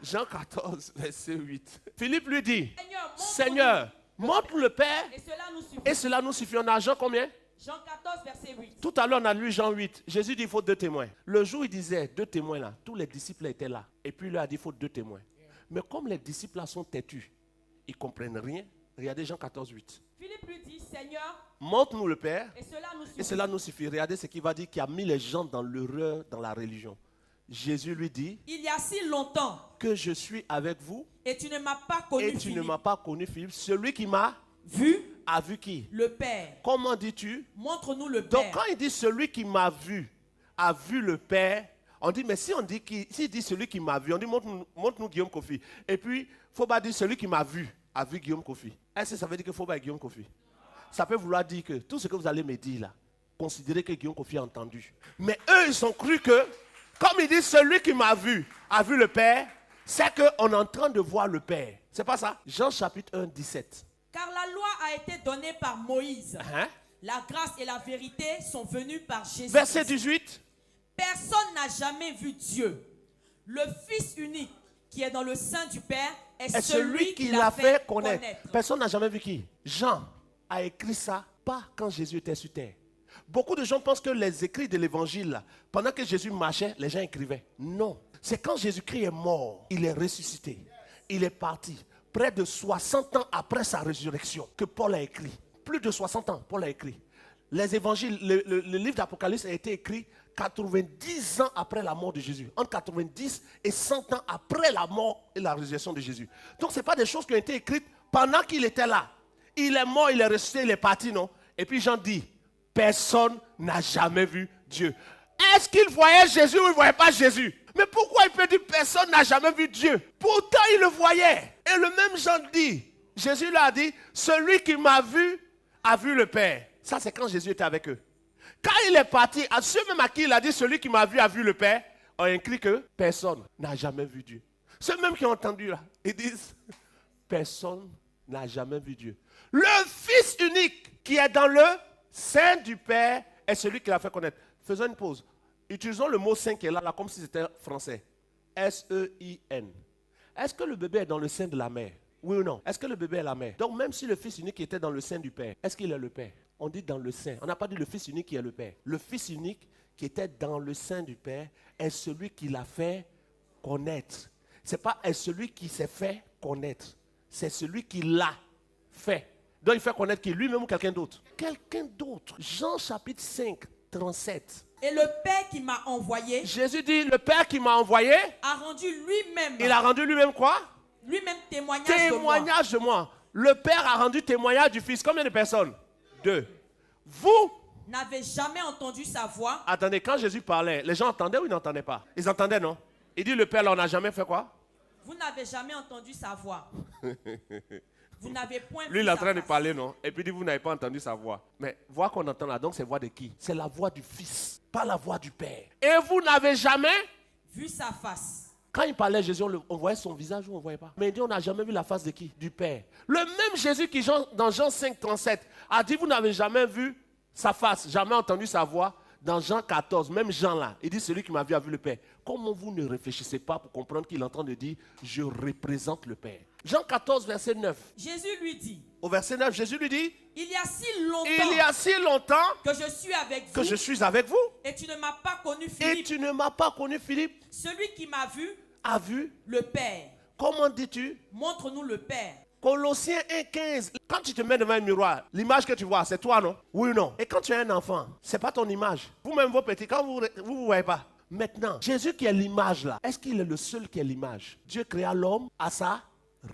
Jean 14, verset 8. Philippe lui dit, Seigneur, montre le Père et cela nous suffit. et cela nous suffit. On a Jean combien? Jean 14, verset 8. Tout à l'heure, on a lu Jean 8. Jésus dit il faut 2 témoins. Le jour où il disait 2 témoins là, tous les disciples étaient là. Et puis il leur a dit il faut 2 témoins. Mais comme les disciples là sont têtus, ils ne comprennent rien. Regardez Jean 14, 8. Philippe lui dit, Seigneur, Montre-nous le Père et cela nous suffit. et cela nous suffit. Regardez ce qu'il va dire qui a mis les gens dans l'erreur dans la religion. Jésus lui dit Il y a si longtemps que je suis avec vous et tu ne m'as pas connu, et tu Philippe. ne m'as pas connu, Philippe. Celui qui m'a Vu a vu qui? le Père. Comment dis-tu? Montre-nous le Donc Père. quand il dit celui qui m'a vu a vu le Père, on dit mais si on dit s'il dit celui qui m'a vu, on dit montre-nous Guillaume Kofi. Et puis il faut pas dire celui qui m'a vu a vu Guillaume Kofi. Est-ce que ça veut dire qu'il faut pas Guillaume Kofi? Ça peut vouloir dire que tout ce que vous allez me dire là, considérez que Guillaume Kofi a entendu. Mais eux ils ont cru que comme il dit celui qui m'a vu a vu le Père, c'est qu'on est en train de voir le Père. C'est pas ça? Jean chapitre 1, 17. Car la loi a été donnée par Moïse. Hein? La grâce et la vérité sont venues par Jésus. Verset 18. Personne n'a jamais vu Dieu. Le Fils unique qui est dans le sein du Père est Et celui qui l'a fait connaître. Personne n'a jamais vu qui? Jean a écrit ça pas quand Jésus était sur terre. Beaucoup de gens pensent que les écrits de l'évangile, là, pendant que Jésus marchait, les gens écrivaient. Non. C'est quand Jésus-Christ est mort, il est ressuscité. Il est parti. Près de 60 ans après sa résurrection, que Paul a écrit. Plus de 60 ans, Paul a écrit. Les évangiles, le livre d'Apocalypse a été écrit 90 ans après la mort de Jésus. Entre 90 et 100 ans après la mort et la résurrection de Jésus. Donc ce n'est pas des choses qui ont été écrites pendant qu'il était là. Il est mort, il est ressuscité, il est parti, non? Et puis Jean dit, personne n'a jamais vu Dieu. Est-ce qu'il voyait Jésus ou il ne voyait pas Jésus? Mais pourquoi il peut dire personne n'a jamais vu Dieu? Pourtant il le voyait. Et le même Jean dit, Jésus lui a dit, celui qui m'a vu a vu le Père. Ça c'est quand Jésus était avec eux. Quand il est parti, à ceux même à qui il a dit, celui qui m'a vu a vu le Père, on écrit que personne n'a jamais vu Dieu. Ceux même qui ont entendu là, ils disent, personne n'a jamais vu Dieu. Le Fils unique qui est dans le sein du Père est celui qui l'a fait connaître. Faisons une pause. Utilisons le mot sein qui est là comme si c'était français. S-E-I-N. Est-ce que le bébé est dans le sein de la mère? Oui ou non? Est-ce que le bébé est la mère? Donc même si le Fils unique était dans le sein du Père, est-ce qu'il est le Père? On dit dans le sein. On n'a pas dit le Fils unique qui est le Père. Le Fils unique qui était dans le sein du Père est celui qui l'a fait connaître. Ce n'est pas celui qui s'est fait connaître. C'est celui qui l'a fait. Donc il fait connaître qui? Lui-même ou quelqu'un d'autre? Quelqu'un d'autre. Jean chapitre 5, 37. Et le Père qui m'a envoyé Jésus dit, le Père qui m'a envoyé, a rendu lui-même. il a rendu lui-même quoi? Lui-même témoignage, Témoignage de moi. Le Père a rendu témoignage du Fils. Combien de personnes? 2. Vous n'avez jamais entendu sa voix. Attendez, quand Jésus parlait, les gens entendaient ou ils n'entendaient pas? Ils entendaient, non? Il dit, le Père, là, on n'a jamais fait quoi? Vous n'avez jamais entendu sa voix. Vous n'avez point vu Lui, il est en train de face. parler, non? Et puis il dit, vous n'avez pas entendu sa voix. Mais voix qu'on entend là, donc c'est voix de qui? C'est la voix du Fils, pas la voix du Père. Et vous n'avez jamais vu sa face. Quand il parlait Jésus, on voyait son visage ou on ne voyait pas? Mais il dit, on n'a jamais vu la face de qui? Du Père. Le même Jésus qui, dans Jean 5, 37, a dit, vous n'avez jamais vu sa face, jamais entendu sa voix. Dans Jean 14, même Jean là, il dit, celui qui m'a vu a vu le Père. Comment vous ne réfléchissez pas pour comprendre qu'il est en train de dire, je représente le Père? Jean 14, verset 9. Jésus lui dit, au verset 9, Jésus lui dit, il y a si longtemps que je suis avec vous, et tu ne m'as pas connu, Philippe. Et tu ne m'as pas connu, Philippe. Celui qui m'a vu a vu le Père. Comment dis-tu? Montre-nous le Père. Colossiens 1,15. Quand tu te mets devant un miroir, l'image que tu vois, c'est toi, non? Oui ou non? Et quand tu es un enfant, c'est pas ton image. Vous-même, vos petits, quand vous ne voyez pas. Maintenant, Jésus qui est l'image là, est-ce qu'il est le seul qui est l'image? Dieu créa l'homme à sa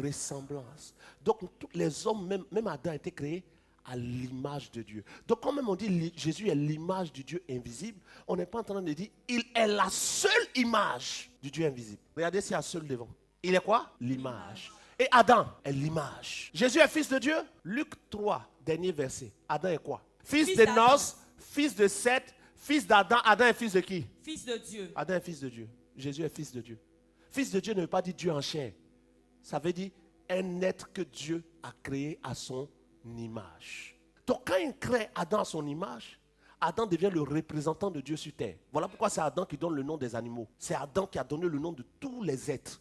ressemblance. Donc, tous les hommes, même Adam, a été créé à l'image de Dieu. Donc, quand même on dit Jésus est l'image du Dieu invisible, on n'est pas en train de dire il est la seule image du Dieu invisible. Regardez s'il y a seul devant. Il est quoi? L'image. Et Adam est l'image. Jésus est fils de Dieu. Luc 3, dernier verset. Adam est quoi? Fils de Nos, fils de Seth, fils d'Adam. Adam est fils de qui? Fils de Dieu. Adam est fils de Dieu. Jésus est fils de Dieu. Fils de Dieu ne veut pas dire Dieu en chair. Ça veut dire un être que Dieu a créé à son image. Donc quand il crée Adam à son image, Adam devient le représentant de Dieu sur terre. Voilà pourquoi c'est Adam qui donne le nom des animaux. C'est Adam qui a donné le nom de tous les êtres.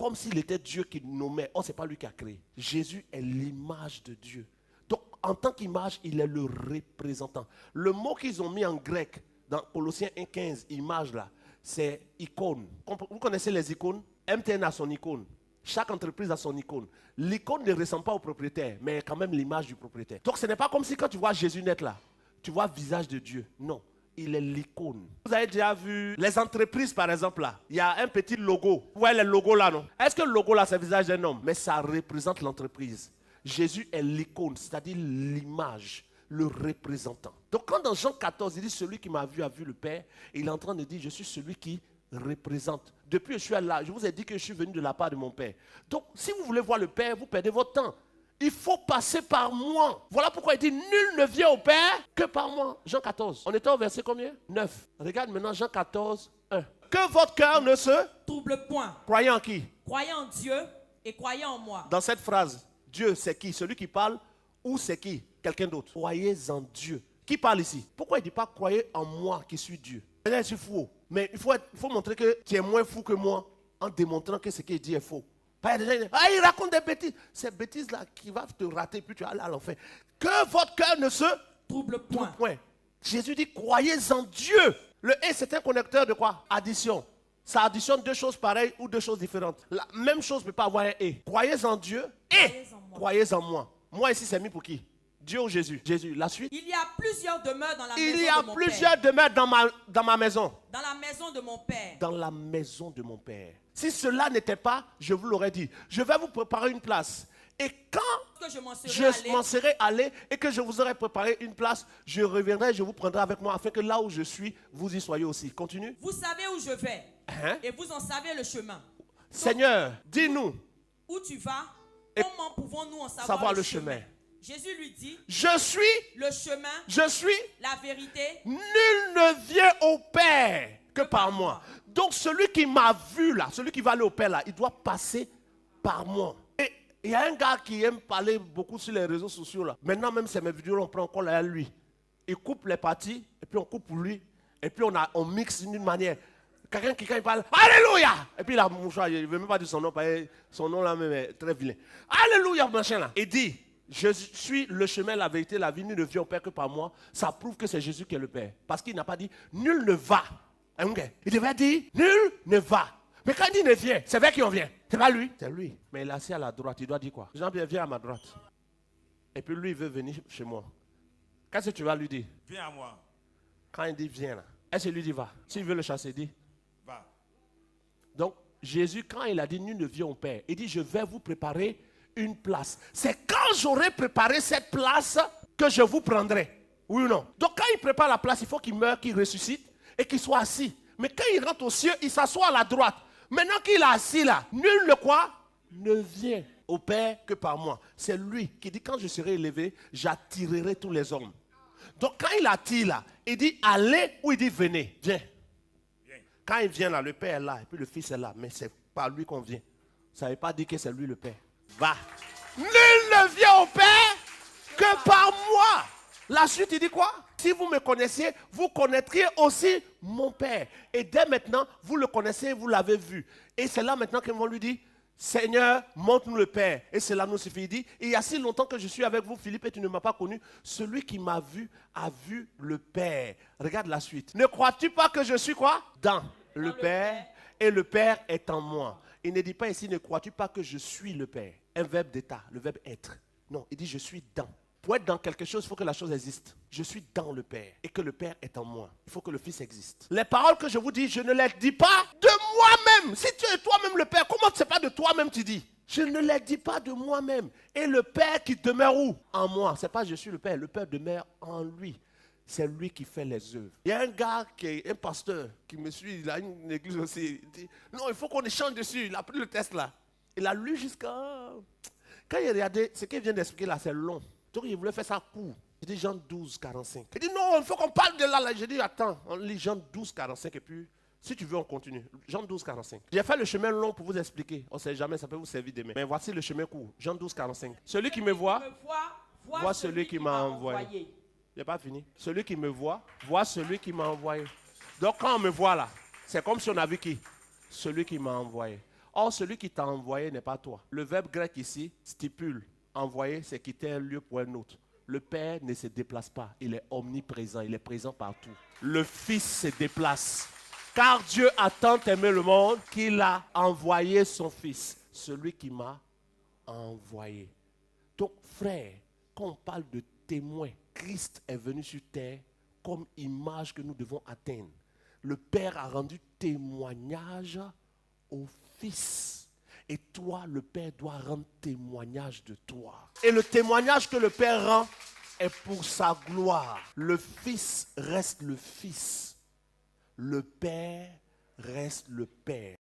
comme s'il était Dieu qui nommait. Oh, ce n'est pas lui qui a créé. Jésus est l'image de Dieu. Donc, en tant qu'image, il est le représentant. Le mot qu'ils ont mis en grec, dans Colossiens 1,15, image là, c'est icône. Vous connaissez les icônes? MTN a son icône. Chaque entreprise a son icône. L'icône ne ressemble pas au propriétaire, mais quand même l'image du propriétaire. Donc, ce n'est pas comme si quand tu vois Jésus naître là, tu vois le visage de Dieu. Non. Il est l'icône. Vous avez déjà vu les entreprises, par exemple, là. Il y a un petit logo. Vous voyez le logo là, non? Est-ce que le logo là, c'est le visage d'un homme? Mais ça représente l'entreprise. Jésus est l'icône, c'est-à-dire l'image, le représentant. Donc quand dans Jean 14, il dit celui qui m'a vu a vu le Père, il est en train de dire je suis celui qui représente. Depuis que je suis là, je vous ai dit que je suis venu de la part de mon Père. Donc si vous voulez voir le Père, vous perdez votre temps. Il faut passer par moi. Voilà pourquoi il dit nul ne vient au Père que par moi. Jean 14. On était au verset combien? 9. Regarde maintenant Jean 14, 1. Que votre cœur ne se trouble point. Croyez en qui? Croyez en Dieu et croyez en moi. Dans cette phrase, Dieu c'est qui? Celui qui parle ou c'est qui? Quelqu'un d'autre. Croyez en Dieu. Qui parle ici? Pourquoi il ne dit pas croyez en moi qui suis Dieu? Je suis fou. Mais il faut montrer que tu es moins fou que moi en démontrant que ce qu'il dit est faux. Il raconte des bêtises. Ces bêtises-là qui vont te rater, puis tu vas aller à l'enfer. Que votre cœur ne se trouble point. Jésus dit, croyez en Dieu. Le et, c'est un connecteur de quoi? Addition. Ça additionne deux choses pareilles ou deux choses différentes. La même chose ne peut pas avoir un et. Croyez en Dieu et croyez en moi. Moi ici, c'est mis pour qui? Dieu ou Jésus? Jésus. La suite? Il y a plusieurs demeures dans la maison de mon Père. Il y a plusieurs demeures dans ma maison. Dans la maison de mon Père. Dans la maison de mon Père. Si cela n'était pas, je vous l'aurais dit. Je vais vous préparer une place. Et quand je m'en serai allé et que je vous aurai préparé une place, je reviendrai, je vous prendrai avec moi afin que là où je suis, vous y soyez aussi. Continue. Vous savez où je vais et vous en savez le chemin. Seigneur, dis-nous. Où tu vas? Comment pouvons-nous en savoir le chemin? Jésus lui dit, je suis le chemin, je suis la vérité. Nul ne vient au Père que par moi. Donc celui qui m'a vu là, celui qui va aller au Père là, il doit passer par moi. Et il y a un gars qui aime parler beaucoup sur les réseaux sociaux là. Maintenant même c'est mes vidéos, on prend encore là lui. Il coupe les parties et puis on coupe pour lui. Et puis on mixe d'une manière. Quelqu'un qui quand il parle, Alléluia! Et puis il a mouchoir, il ne veut même pas dire son nom, son nom là même est très vilain. Alléluia, machin là. Il dit, je suis le chemin, la vérité, la vie, nul ne vient au Père que par moi. Ça prouve que c'est Jésus qui est le Père. Parce qu'il n'a pas dit, nul ne va. Il devait dire, nul ne va. Mais quand il dit ne vient, c'est vers qui on vient? C'est pas lui. C'est lui. Mais il est assis à la droite, il doit dire quoi? Jean-Pierre, viens à ma droite. Et puis lui, il veut venir chez moi. Qu'est-ce que tu vas lui dire? Viens à moi. Quand il dit viens là, est-ce qu'il lui dit va? S'il veut le chasser, dit va. Donc, Jésus, quand il a dit nul ne vient au Père, il dit je vais vous préparer une place. C'est quand j'aurai préparé cette place que je vous prendrai. Oui ou non? Donc, quand il prépare la place, il faut qu'il meure, qu'il ressuscite et qu'il soit assis. Mais quand il rentre aux cieux, il s'assoit à la droite. Maintenant qu'il est assis là, nul ne quoi? Ne vient au Père que par moi. C'est lui qui dit quand je serai élevé, j'attirerai tous les hommes. Donc quand il attire là, il dit allez ou il dit venez, viens. Quand il vient là, le Père est là et puis le Fils est là. Mais c'est par lui qu'on vient. Ça ne veut pas dire que c'est lui le Père. Va. Nul ne vient au Père que par moi. La suite, il dit quoi? Si vous me connaissiez, vous connaîtriez aussi mon Père. Et dès maintenant, vous le connaissez, vous l'avez vu. Et c'est là maintenant qu'ils vont lui dire, Seigneur, montre-nous le Père. Et cela nous suffit. Il dit, il y a si longtemps que je suis avec vous, Philippe, et tu ne m'as pas connu. Celui qui m'a vu a vu le Père. Regarde la suite. Ne crois-tu pas que je suis quoi? Dans le Père, et le Père est en moi. Il ne dit pas ici, ne crois-tu pas que je suis le Père? Un verbe d'état, le verbe être. Non, il dit, je suis dans. Pour être dans quelque chose, il faut que la chose existe. Je suis dans le Père et que le Père est en moi. Il faut que le Fils existe. Les paroles que je vous dis, je ne les dis pas de moi-même. Si tu es toi-même le Père, comment c'est pas de toi-même tu dis? Je ne les dis pas de moi-même. Et le Père qui demeure où? En moi. C'est pas je suis le Père. Le Père demeure en lui. C'est lui qui fait les œuvres. Il y a un gars, un pasteur, qui me suit, il a une église aussi. Il dit, non, il faut qu'on échange dessus. Il a pris le test là. Il a lu jusqu'à... Quand il regardait, ce qu'il vient d'expliquer là, c'est long. Donc il voulait faire ça court. Il dit Jean 12, 45. Il dit non, il faut qu'on parle de là. J'ai dit attends, on lit Jean 12, 45 et puis si tu veux on continue. Jean 12, 45. J'ai fait le chemin long pour vous expliquer. On ne sait jamais, ça peut vous servir demain. Mais voici le chemin court. Jean 12, 45. Celui qui me voit, voit celui qui m'a envoyé. Je n'ai pas fini. Celui qui me voit celui qui m'a envoyé. Donc quand on me voit là, c'est comme si on a vu qui? Celui qui m'a envoyé. Or, celui qui t'a envoyé n'est pas toi. Le verbe grec ici stipule. Envoyer, c'est quitter un lieu pour un autre. Le Père ne se déplace pas. Il est omniprésent. Il est présent partout. Le Fils se déplace. Car Dieu a tant aimé le monde qu'il a envoyé son Fils. Celui qui m'a envoyé. Donc, frère, quand on parle de témoin, Christ est venu sur terre comme image que nous devons atteindre. Le Père a rendu témoignage au Fils. Et toi, le Père doit rendre témoignage de toi. Et le témoignage que le Père rend est pour sa gloire. Le Fils reste le Fils. Le Père reste le Père.